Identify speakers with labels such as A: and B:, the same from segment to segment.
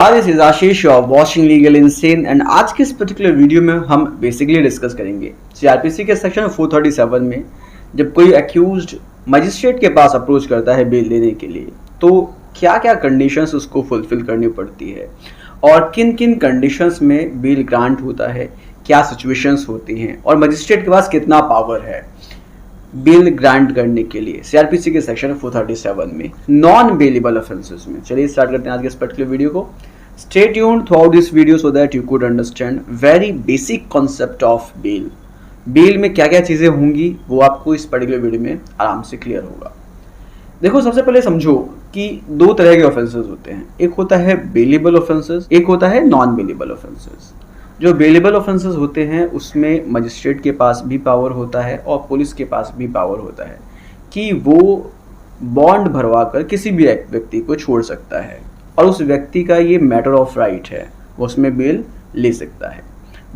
A: This is Ashish of watching legal insane and आज के इस पर्टिकुलर वीडियो में हम बेसिकली डिस्कस करेंगे सीआरपीसी के सेक्शन 437 में जब कोई अक्यूज्ड मजिस्ट्रेट के पास अप्रोच करता है बेल देने के लिए तो क्या क्या कंडीशंस उसको फुलफिल करनी पड़ती है और किन किन कंडीशंस में बेल ग्रांट होता है, क्या सिचुएशंस होती हैं और मजिस्ट्रेट के पास कितना पावर है बेल ग्रांट करने के लिए सीआरपीसी के सेक्शन 437 में नॉन बेलेबल ऑफेंसेस में। चलिए स्टार्ट करते हैं आज के इस पर्टिकुलर वीडियो को। Stay tuned throughout this video so that you could understand very basic concept of bell. बेल में क्या क्या चीजें होंगी वो आपको इस पर्टिकुलर वीडियो में आराम से क्लियर होगा। देखो, सबसे पहले समझो कि दो तरह के ऑफेंसेस होते हैं, एक होता है बेलेबल ऑफेंसेस, एक होता है नॉन बेलेबल ऑफेंसेस। जो बेलेबल ऑफेंसेस होते हैं उसमें मजिस्ट्रेट के पास भी पावर होता है और पुलिस के पास भी पावर होता है कि वो बॉन्ड भरवा कर किसी भी व्यक्ति को छोड़ सकता है और उस व्यक्ति का ये मैटर ऑफ राइट है, वो उसमें बेल ले सकता है।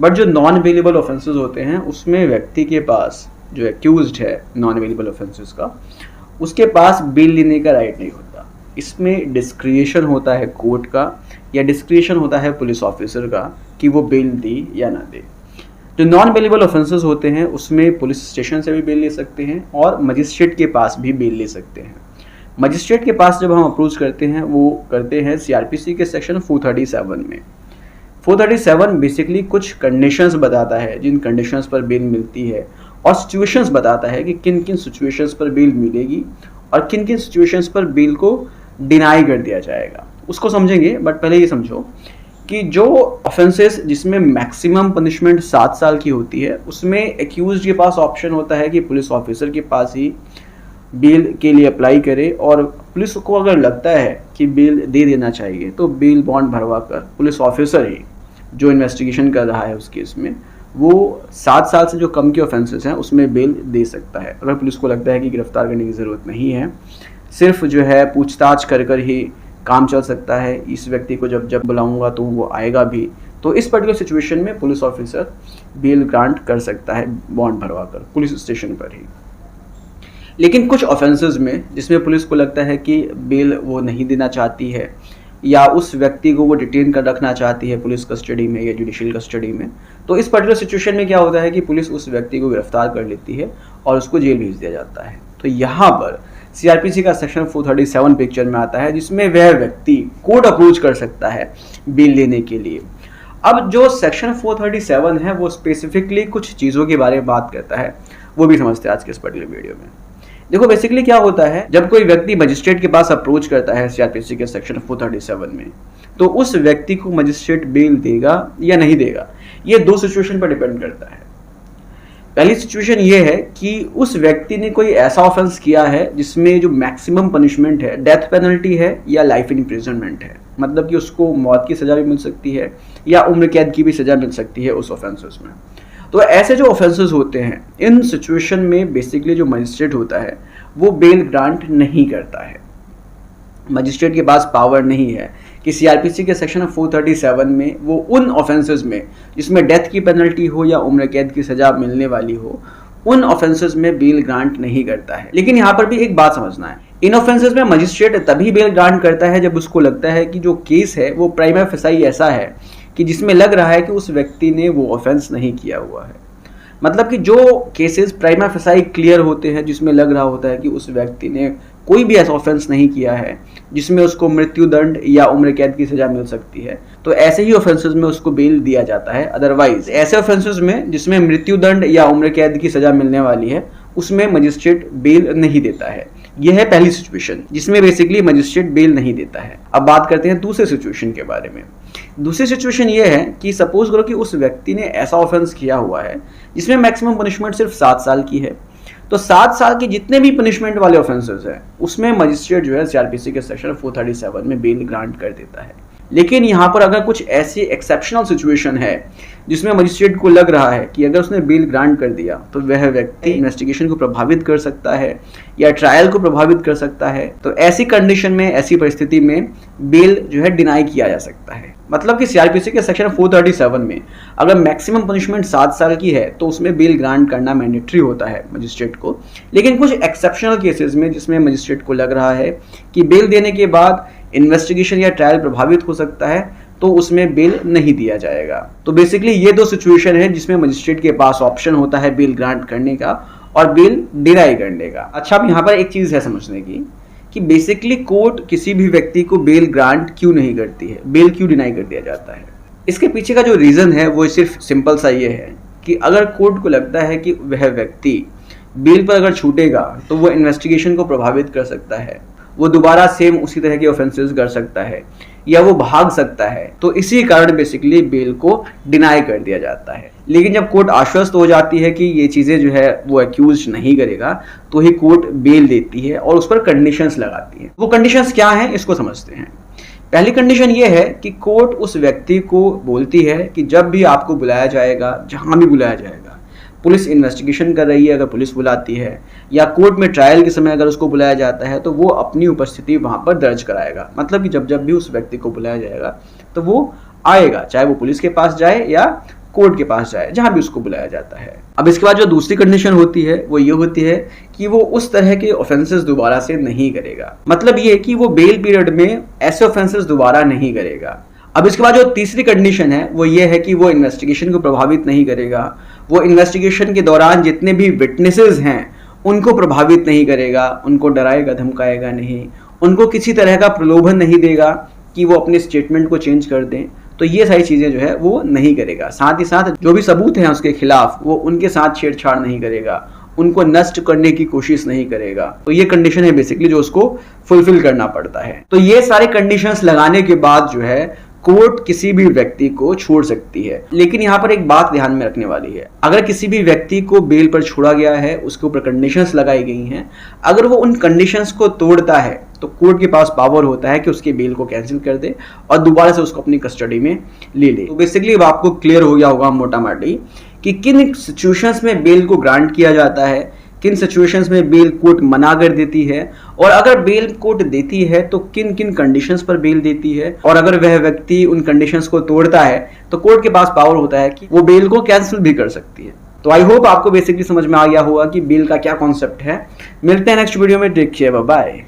A: बट जो नॉन बेलेबल ऑफेंसेस होते हैं उसमें व्यक्ति के पास, जो एक्यूज्ड है नॉन बेलेबल ऑफेंसेस का, उसके पास बेल लेने का राइट नहीं होता। इसमें डिस्क्रिएशन होता है कोर्ट का या डिस्क्रिएशन होता है पुलिस ऑफिसर का कि वो बेल दे या ना दे। जो नॉन बेलेबल ऑफेंसेस होते हैं उसमें पुलिस स्टेशन से भी बेल ले सकते हैं और मजिस्ट्रेट के पास भी बेल ले सकते हैं। मजिस्ट्रेट के पास जब हम अप्रोच करते हैं वो करते हैं सीआरपीसी के सेक्शन 437 में। 437 बेसिकली कुछ कंडीशंस बताता है जिन कंडीशंस पर बेल मिलती है और सिचुएशंस बताता है कि किन किन सिचुएशंस पर बेल मिलेगी और किन किन सिचुएशंस पर बेल को डिनाई कर दिया जाएगा, उसको समझेंगे। बट पहले ये समझो कि जो ऑफेंसेस जिसमें मैक्सिमम पनिशमेंट 7 साल की होती है उसमें एक्यूज्ड के पास ऑप्शन होता है कि पुलिस ऑफिसर के पास ही बेल के लिए अप्लाई करे और पुलिस को अगर लगता है कि बेल दे देना चाहिए तो बेल बॉन्ड भरवा कर पुलिस ऑफिसर ही जो इन्वेस्टिगेशन कर रहा है उस केस में वो 7 साल से जो कम के ऑफेंसेस हैं उसमें बेल दे सकता है। अगर पुलिस को लगता है कि गिरफ्तार करने की ज़रूरत नहीं है, सिर्फ जो है पूछताछ कर कर ही काम चल सकता है, इस व्यक्ति को जब बुलाऊंगा तो वो आएगा भी, तो इस पर्टिकुलर सिचुएशन में पुलिस ऑफिसर बेल ग्रांट कर सकता है बॉन्ड भरवा कर पुलिस स्टेशन पर ही। लेकिन कुछ ऑफेंसेस में जिसमें पुलिस को लगता है कि बेल वो नहीं देना चाहती है या उस व्यक्ति को वो डिटेन कर रखना चाहती है पुलिस कस्टडी में या जुडिशियल कस्टडी में, तो इस पर्टिकुलर सिचुएशन में क्या होता है कि पुलिस उस व्यक्ति को गिरफ्तार कर लेती है और उसको जेल भेज दिया जाता है। तो यहाँ पर सीआरपीसी का सेक्शन 437 पिक्चर में आता है जिसमें वह व्यक्ति कोर्ट अप्रोच कर सकता है बेल लेने के लिए। अब जो सेक्शन 437 है वो स्पेसिफिकली कुछ चीज़ों के बारे में बात करता है, वो भी समझते हैं आज के इस पर्टिकुलर वीडियो में। देखो, बेसिकली क्या होता है जब कोई व्यक्ति मजिस्ट्रेट के पास अप्रोच करता है सीआरपीसी के सेक्शन 437 में, तो उस व्यक्ति को मजिस्ट्रेट बेल देगा या नहीं देगा, ये दो सिचुएशन पर डिपेंड करता है। पहली सिचुएशन ये है कि उस व्यक्ति ने कोई ऐसा ऑफेंस किया है जिसमें जो मैक्सिमम पनिशमेंट है, डेथ पेनल्टी है या लाइफ इम्प्रिजनमेंट है, मतलब कि उसको मौत की सजा भी मिल सकती है या उम्र कैद की भी सजा मिल सकती है उस ऑफेंसेस में। तो ऐसे जो ऑफेंसेस होते हैं इन सिचुएशन में बेसिकली जो मजिस्ट्रेट होता है वो बेल ग्रांट नहीं करता है। मजिस्ट्रेट के पास पावर नहीं है कि सीआरपीसी के सेक्शन 437 में वो उन ऑफेंसेस में जिसमें डेथ की पेनल्टी हो या उम्र कैद की सजा मिलने वाली हो, उन ऑफेंसेस में बेल ग्रांट नहीं करता है। लेकिन यहाँ पर भी एक बात समझना है, इन ऑफेंसेस में मजिस्ट्रेट तभी बेल ग्रांट करता है जब उसको लगता है कि जो केस है वो प्राइमा फेसाई ऐसा है कि जिसमें लग रहा है कि उस व्यक्ति ने वो ऑफेंस नहीं किया हुआ है। मतलब कि जो केसेस प्राइमा फेसाई क्लियर होते हैं जिसमें लग रहा होता है कि उस व्यक्ति ने कोई भी ऐसा ऑफेंस नहीं किया है जिसमें उसको मृत्यु दंड या उम्र कैद की सजा मिल सकती है, तो ऐसे ही ऑफेंसेस में उसको बेल दिया जाता है। अदरवाइज ऐसे ऑफेंसेस में जिसमें मृत्यु दंड या उम्र कैद की सजा मिलने वाली है उसमें मजिस्ट्रेट बेल नहीं देता है। यह है पहली सिचुएशन जिसमें बेसिकली मजिस्ट्रेट बेल नहीं देता है। अब बात करते हैं दूसरे सिचुएशन के बारे में। दूसरी सिचुएशन ये है कि सपोज करो कि उस व्यक्ति ने ऐसा ऑफेंस किया हुआ है जिसमें मैक्सिमम पनिशमेंट सिर्फ 7 साल की है, तो 7 साल के जितने भी पनिशमेंट वाले ऑफेंसेस हैं उसमें मजिस्ट्रेट जो है सीआरपीसी के सेक्शन 437 में बेल ग्रांट कर देता है। लेकिन यहाँ पर अगर कुछ ऐसी एक्सेप्शनल सिचुएशन है जिसमें मजिस्ट्रेट को लग रहा है कि अगर उसने बेल ग्रांट कर दिया तो वह व्यक्ति इन्वेस्टिगेशन को प्रभावित कर सकता है या ट्रायल को प्रभावित कर सकता है, तो ऐसी कंडीशन में, ऐसी परिस्थिति में बेल जो है डिनाई किया जा सकता है। मतलब कि सीआरपीसी के सेक्शन 437 में अगर मैक्सिमम पनिशमेंट 7 साल की है तो उसमें बेल ग्रांट करना मैंडेटरी होता है मजिस्ट्रेट को। लेकिन कुछ एक्सेप्शनल केसेस में जिसमें मजिस्ट्रेट को लग रहा है कि बेल देने के बाद इन्वेस्टिगेशन या ट्रायल प्रभावित हो सकता है तो उसमें बेल नहीं दिया जाएगा। तो बेसिकली ये दो सिचुएशन है जिसमें मजिस्ट्रेट के पास ऑप्शन होता है बेल ग्रांट करने का और बेल डिनाई करने का। अच्छा, अब यहाँ पर एक चीज है समझने की कि बेसिकली कोर्ट किसी भी व्यक्ति को बेल ग्रांट क्यों नहीं करती है, बेल क्यों डिनाई कर दिया जाता है। इसके पीछे का जो रीजन है वो सिर्फ सिंपल सा ये है कि अगर कोर्ट को लगता है कि वह व्यक्ति बेल पर अगर छूटेगा तो वो इन्वेस्टिगेशन को प्रभावित कर सकता है, वो दोबारा सेम उसी तरह के ऑफेंसेस कर सकता है या वो भाग सकता है, तो इसी कारण बेसिकली बेल को डिनाई कर दिया जाता है। लेकिन जब कोर्ट आश्वस्त हो जाती है कि ये चीजें जो है वो एक्यूज नहीं करेगा तो ही कोर्ट बेल देती है और उस पर कंडीशंस लगाती है। वो कंडीशंस क्या हैं इसको समझते हैं। पहली कंडीशन ये है कि कोर्ट उस व्यक्ति को बोलती है कि जब भी आपको बुलाया जाएगा, जहां भी बुलाया जाएगा, पुलिस इन्वेस्टिगेशन कर रही है अगर पुलिस बुलाती है या कोर्ट में ट्रायल के समय अगर उसको बुलाया जाता है तो वो अपनी उपस्थिति वहां पर दर्ज कराएगा। मतलब कि जब जब भी उस व्यक्ति को बुलाया जाएगा तो वो आएगा, चाहे वो पुलिस के पास जाए या कोर्ट के पास जाए, जहां भी उसको बुलाया जाता है। अब इसके बाद जो दूसरी कंडीशन होती है वो ये होती है कि वो उस तरह के ऑफेंसेस दोबारा से नहीं करेगा। मतलब ये कि वो बेल पीरियड में ऐसे ऑफेंसेस दोबारा नहीं करेगा। अब इसके बाद जो तीसरी कंडीशन है वो ये है कि वो इन्वेस्टिगेशन को प्रभावित नहीं करेगा, वो इन्वेस्टिगेशन के दौरान जितने भी विटनेसेस हैं उनको प्रभावित नहीं करेगा, उनको डराएगा धमकाएगा नहीं, उनको किसी तरह का प्रलोभन नहीं देगा कि वो अपने स्टेटमेंट को चेंज कर दें। तो ये सारी चीजें जो है वो नहीं करेगा। साथ ही साथ जो भी सबूत हैं उसके खिलाफ वो उनके साथ छेड़छाड़ नहीं करेगा, उनको नष्ट करने की कोशिश नहीं करेगा। तो ये कंडीशन है बेसिकली जो उसको फुलफिल करना पड़ता है। तो ये सारे कंडीशंस लगाने के बाद जो है कोर्ट किसी भी व्यक्ति को छोड़ सकती है। लेकिन यहाँ पर एक बात ध्यान में रखने वाली है, अगर किसी भी व्यक्ति को बेल पर छोड़ा गया है, उसके ऊपर कंडीशंस लगाई गई हैं, अगर वो उन कंडीशंस को तोड़ता है तो कोर्ट के पास पावर होता है कि उसके बेल को कैंसिल कर दे और दोबारा से उसको अपनी कस्टडी में ले ले। तो बेसिकली अब आपको क्लियर हो गया होगा मोटा मोटी कि किन सिचुएशंस में बेल को ग्रांट किया जाता है, किन सिचुएशंस में बेल कोर्ट मना कर देती है, और अगर बेल कोर्ट देती है तो किन किन कंडीशंस पर बेल देती है, और अगर वह व्यक्ति उन कंडीशंस को तोड़ता है तो कोर्ट के पास पावर होता है कि वो बेल को कैंसिल भी कर सकती है। तो आई होप आपको बेसिकली समझ में आ गया होगा कि बेल का क्या कॉन्सेप्ट है। मिलते हैं नेक्स्ट वीडियो में, टेक केयर, बाय बाय।